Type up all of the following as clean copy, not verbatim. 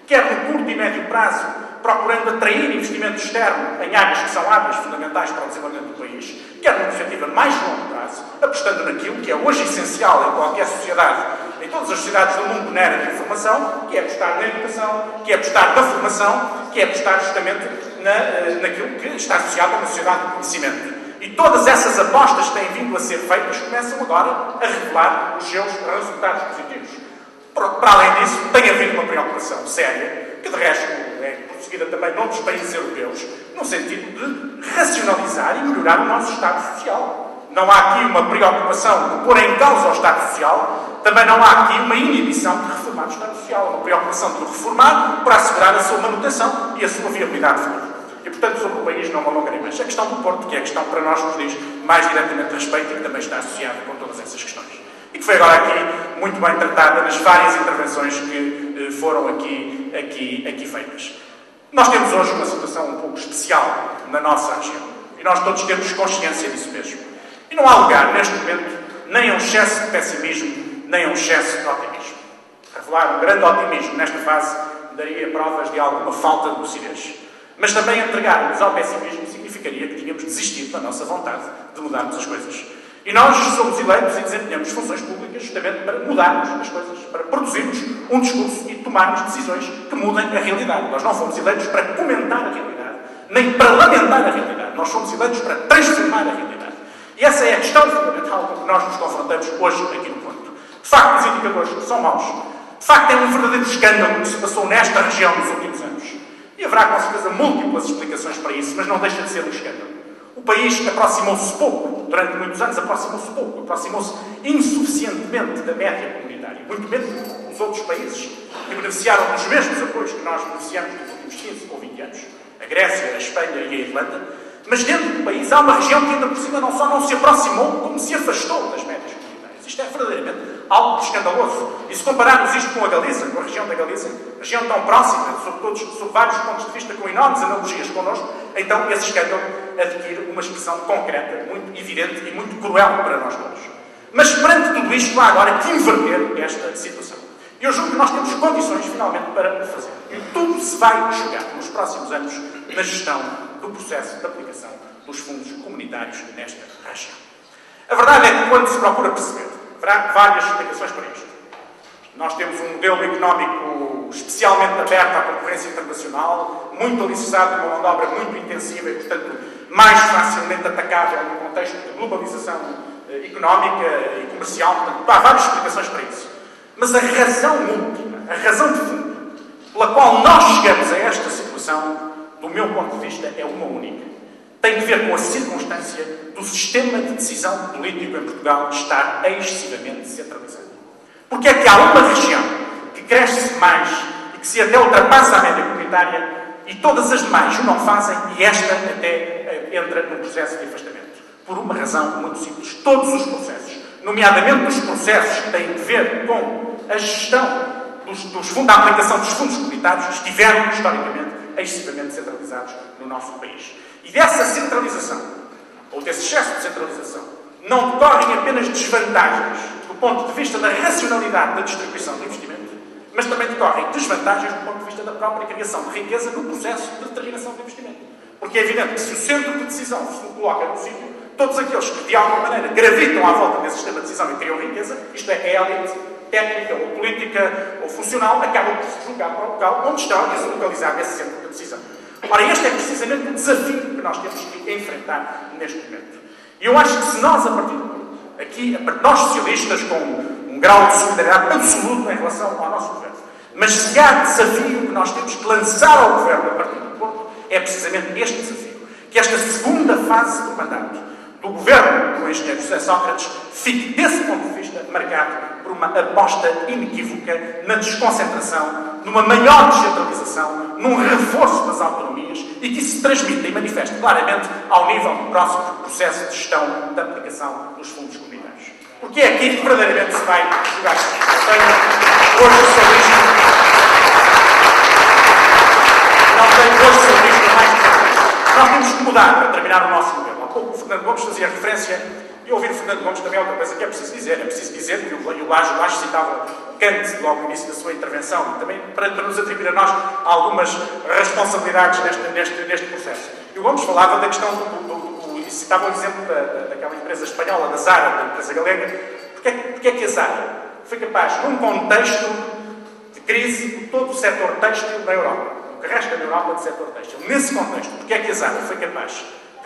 quer no curto e médio prazo, procurando atrair investimento externo em áreas que são áreas fundamentais para o desenvolvimento do país, quer numa perspectiva mais longo prazo, apostando naquilo que é hoje essencial em qualquer sociedade, em todas as sociedades do mundo na era de informação, que é apostar na educação, que é apostar na formação, que é apostar justamente naquilo que está associado a uma sociedade do conhecimento. E todas essas apostas que têm vindo a ser feitas começam agora a revelar os seus resultados positivos. Para além disso, tem havido uma preocupação séria, que de resto é prosseguida também noutros países europeus, no sentido de racionalizar e melhorar o nosso Estado Social. Não há aqui uma preocupação de pôr em causa o Estado Social, também não há aqui uma inibição de reformar o Estado Social, uma preocupação de o reformar para assegurar a sua manutenção e a sua viabilidade futura. E, portanto, sobre o país não me alongarei mais. A questão do Porto, que é a questão que para nós nos diz mais diretamente respeito e que também está associada com todas essas questões. E que foi agora aqui muito bem tratada nas várias intervenções que foram aqui feitas. Nós temos hoje uma situação um pouco especial na nossa região. E nós todos temos consciência disso mesmo. E não há lugar, neste momento, nem a um excesso de pessimismo, nem a um excesso de otimismo. Revelar um grande otimismo nesta fase daria provas de alguma falta de lucidez. Mas também entregarmos ao pessimismo significaria que tínhamos desistido da nossa vontade de mudarmos as coisas. E nós somos eleitos e desempenhamos funções públicas justamente para mudarmos as coisas, para produzirmos um discurso e tomarmos decisões que mudem a realidade. Nós não fomos eleitos para comentar a realidade, nem para lamentar a realidade. Nós fomos eleitos para transformar a realidade. E essa é a questão fundamental com que nós nos confrontamos hoje aqui no Porto. De facto, os indicadores são maus. De facto, é um verdadeiro escândalo que se passou nesta região nos últimos anos. E haverá, com certeza, múltiplas explicações para isso, mas não deixa de ser um escândalo. O país aproximou-se pouco, durante muitos anos aproximou-se pouco, aproximou-se insuficientemente da média comunitária, muito menos dos outros países que beneficiaram dos mesmos apoios que nós beneficiamos nos últimos 15 ou 20 anos, a Grécia, a Espanha e a Irlanda, mas dentro do país há uma região que ainda por cima não só não se aproximou, como se afastou das médias comunitárias. Isto é verdadeiramente algo escandaloso. E se compararmos isto com a Galiza, com a região da Galiza, região tão próxima, sob vários pontos de vista, com enormes analogias connosco, então esse escândalo adquire uma expressão concreta, muito evidente e muito cruel para nós todos. Mas perante tudo isto, há agora que inverter esta situação. E eu julgo que nós temos condições, finalmente, para o fazer. E tudo se vai jogar nos próximos anos na gestão do processo de aplicação dos fundos comunitários nesta região. A verdade é que, quando se procura perceber, haverá várias explicações para isto. Nós temos um modelo económico especialmente aberto à concorrência internacional, muito alicerçado numa mão de obra muito intensiva e, portanto, mais facilmente atacável no contexto de globalização económica e comercial. Portanto, há várias explicações para isso. Mas a razão última, a razão de fundo, pela qual nós chegamos a esta situação, do meu ponto de vista, é uma única. Tem que ver com a circunstância do sistema de decisão político em Portugal estar excessivamente centralizado. Porque é que há uma região que cresce mais e que se até ultrapassa a média comunitária e todas as demais o não fazem e esta até entra num processo de afastamento. Por uma razão muito simples. Todos os processos, nomeadamente os processos que têm de ver com a gestão da aplicação dos fundos comunitários, estiveram, historicamente, excessivamente centralizados no nosso país. E dessa centralização, ou desse excesso de centralização, não decorrem apenas desvantagens do ponto de vista da racionalidade da distribuição de investimento, mas também decorrem desvantagens do ponto de vista da própria criação de riqueza no processo de determinação de investimento. Porque é evidente que se o centro de decisão se coloca no sítio, todos aqueles que de alguma maneira gravitam à volta desse sistema de decisão e criam riqueza, isto é, a elite técnica ou política ou funcional, acabam por se deslocar para o local onde está a se localizar esse centro de decisão. Ora, este é precisamente o desafio que nós temos que enfrentar neste momento. E eu acho que se nós, a partir aqui, nós socialistas, com um grau de solidariedade absoluto em relação ao nosso governo, mas se há desafio que nós temos que lançar ao governo a partir do Porto, é precisamente este desafio. Que esta segunda fase do mandato do governo do engenheiro José Sócrates fique, desse ponto de vista, marcado por uma aposta inequívoca na desconcentração, numa maior descentralização, num reforço das autonomias e que isso se transmita e manifeste claramente ao nível do próximo processo de gestão da aplicação dos fundos comunitários. Porque é aqui que verdadeiramente se vai jogar. Hoje sobre isto. Não tenho hoje sobre isto mais. Nós temos que mudar para terminar o nosso modelo. Há pouco o Fernando Gomes fazia referência E ouvir o Fernando Gomes também é outra coisa que é preciso dizer que o Laje citava Kant logo no início da sua intervenção, e também para nos atribuir a nós algumas responsabilidades neste processo. E o Gomes falava da questão e citava o exemplo daquela empresa espanhola, da Zara, da empresa galega. Porque é que a Zara foi capaz, num contexto de crise de todo o setor têxtil na Europa, o que resta na Europa de setor têxtil, nesse contexto, porque é que a Zara foi capaz de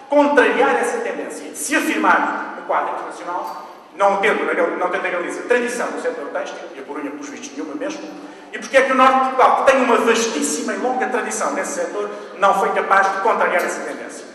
contrariar essa tendência e de se afirmar no quadro internacional, não tendo na Galiza tradição no setor têxtil, e a Corunha, pelos vistos, nenhuma mesmo, e porque é que o Norte de Portugal, que tem uma vastíssima e longa tradição nesse setor, não foi capaz de contrariar essa tendência.